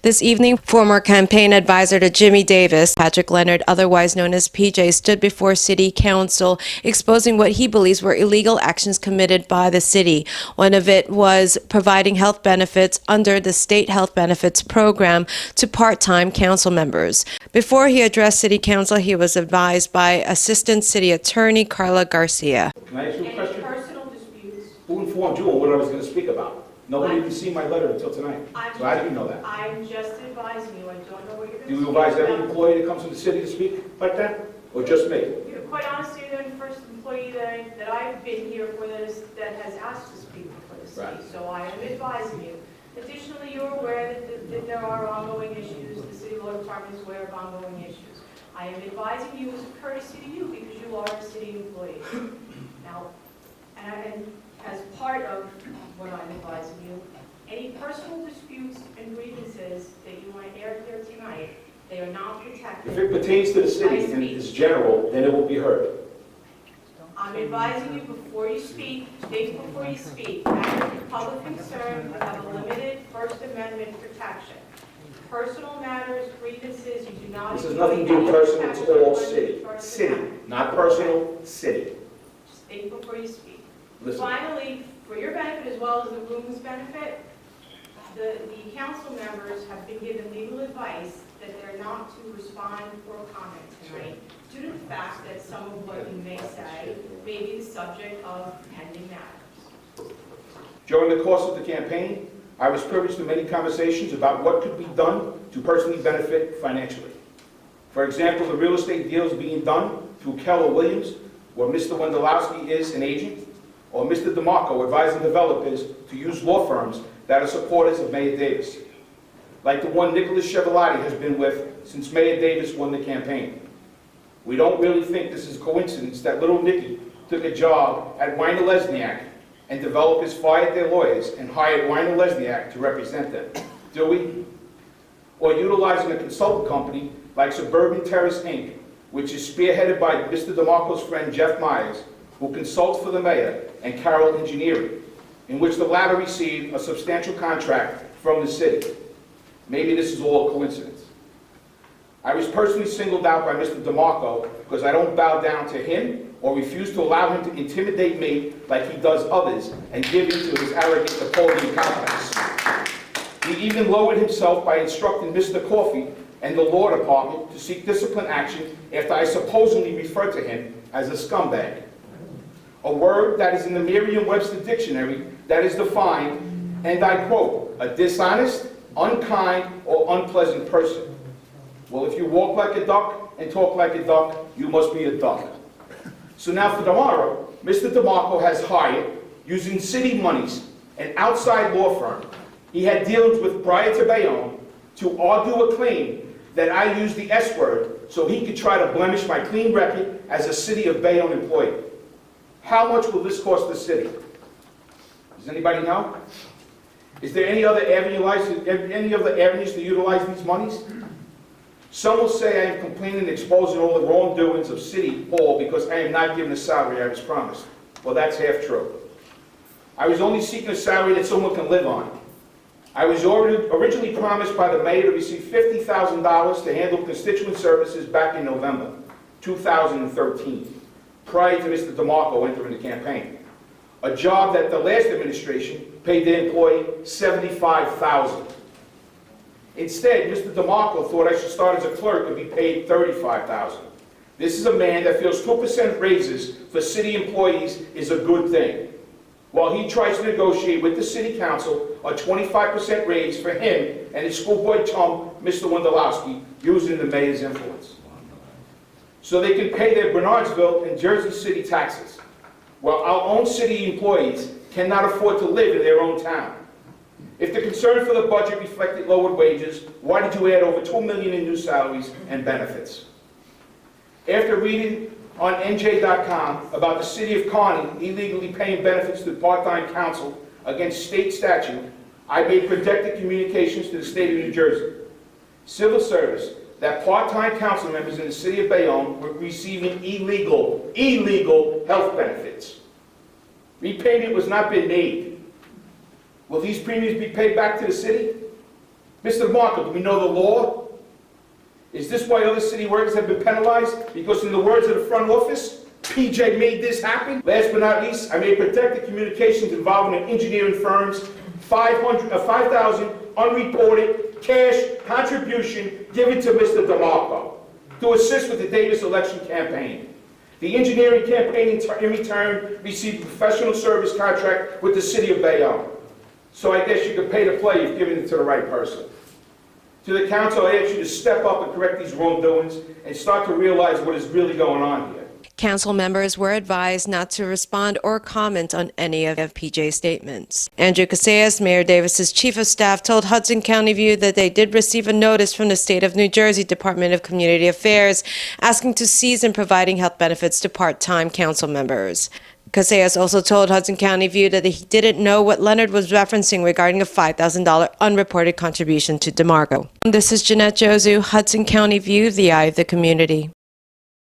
This evening, former campaign advisor to Jimmy Davis, Patrick Leonard, otherwise known as PJ, stood before City Council exposing what he believes were illegal actions committed by the city. One of it was providing health benefits under the state health benefits program to part-time council members. Before he addressed City Council, he was advised by Assistant City Attorney Carla Garcia. Can I ask you a question? Personal disputes. Who informed you on what I was going to speak about? Nobody even seen my letter until tonight. So how do you know that? I'm just advising you. I don't know what you're going to Do you advise every employee that comes from the city to speak like that? Or just me? Quite honestly, you're the first employee that I've been here for that has asked to speak for the city. Right. So I am advising you. Additionally, you're aware that there are ongoing issues. The city law department is aware of ongoing issues. I am advising you as a courtesy to you because you are a city employee. Now, and as part of what I'm advising you, any personal disputes and grievances that you want to air here tonight, they are not protected. If it pertains to the city and is general, then it will be heard. I'm advising you before you speak, think before you speak. Matters of public concern have a limited First Amendment protection. Personal matters, grievances, you do not. This has nothing to do with personal, it's all city. City, not personal, city. Just think before you speak. Listen. Finally, for your benefit as well as the room's benefit, the council members have been given legal advice that they're not to respond or comment tonight due to the fact that some of what you may say may be the subject of pending matters. During the course of the campaign, I was privy to many conversations about what could be done to personally benefit financially. For example, the real estate deals being done through Keller Williams, where Mr. Wendolowski is an agent, or Mr. DeMarco advising developers to use law firms that are supporters of Mayor Davis, like the one Nicholas Chevalier has been with since Mayor Davis won the campaign. We don't really think this is a coincidence that little Nicky took a job at Weiner Lesniak and developers fired their lawyers and hired Weiner Lesniak to represent them, do we? Or utilizing a consultant company like Suburban Terrace Inc., which is spearheaded by Mr. DeMarco's friend Jeff Myers, who consults for the mayor, and Carroll Engineering, in which the latter received a substantial contract from the city. Maybe this is all a coincidence. I was personally singled out by Mr. DeMarco because I don't bow down to him or refuse to allow him to intimidate me like he does others and give in to his arrogant Napoleon complex. He even lowered himself by instructing Mr. Coffey and the law department to seek discipline action after I supposedly referred to him as a scumbag. A word that is in the Merriam-Webster dictionary that is defined, and I quote, a dishonest, unkind, or unpleasant person. Well, if you walk like a duck and talk like a duck, you must be a duck. So now for tomorrow, Mr. DeMarco has hired, using city monies, an outside law firm he had dealings with prior to Bayonne to argue a claim that I used the S word so he could try to blemish my clean record as a City of Bayonne employee. How much will this cost the city? Does anybody know? Is there any other avenues to utilize these monies? Some will say I am complaining and exposing all the wrongdoings of City Hall because I am not given the salary I was promised. Well, that's half true. I was only seeking a salary that someone can live on. I was originally promised by the mayor to receive $50,000 to handle constituent services back in November 2013. Prior to Mr. DeMarco entering the campaign. A job that the last administration paid the employee $75,000. Instead, Mr. DeMarco thought I should start as a clerk and be paid $35,000. This is a man that feels 2% raises for city employees is a good thing, while he tries to negotiate with the city council a 25% raise for him and his schoolboy chum, Mr. Wendolowski, using the mayor's influence, so they can pay their Bernardsville and Jersey City taxes, while our own city employees cannot afford to live in their own town. If the concern for the budget reflected lowered wages, why did you add over $2 million in new salaries and benefits? After reading on NJ.com about the city of Kearney illegally paying benefits to part-time council against state statute, I made protected communications to the state of New Jersey. Civil service that part-time council members in the city of Bayonne were receiving illegal health benefits. Repayment was not been made. Will these premiums be paid back to the city? Mr. DeMarco, do we know the law? Is this why other city workers have been penalized? Because in the words of the front office, PJ made this happen. Last but not least, I may protect the communications involving an engineering firm's 5,000 unreported cash contribution given to Mr. DeMarco to assist with the Davis election campaign. The engineering campaign in return received a professional service contract with the city of Bayonne. So I guess you could pay to play if giving it to the right person. To the council, I ask you to step up and correct these wrongdoings and start to realize what is really going on here. Council members were advised not to respond or comment on any of PJ's statements. Andrew Casillas, Mayor Davis's chief of staff, told Hudson County View that they did receive a notice from the State of New Jersey Department of Community Affairs asking to cease in providing health benefits to part-time council members. Casillas also told Hudson County View that he didn't know what Leonard was referencing regarding a $5,000 unreported contribution to DeMarco. This is Jeanette Josu, Hudson County View, the eye of the community.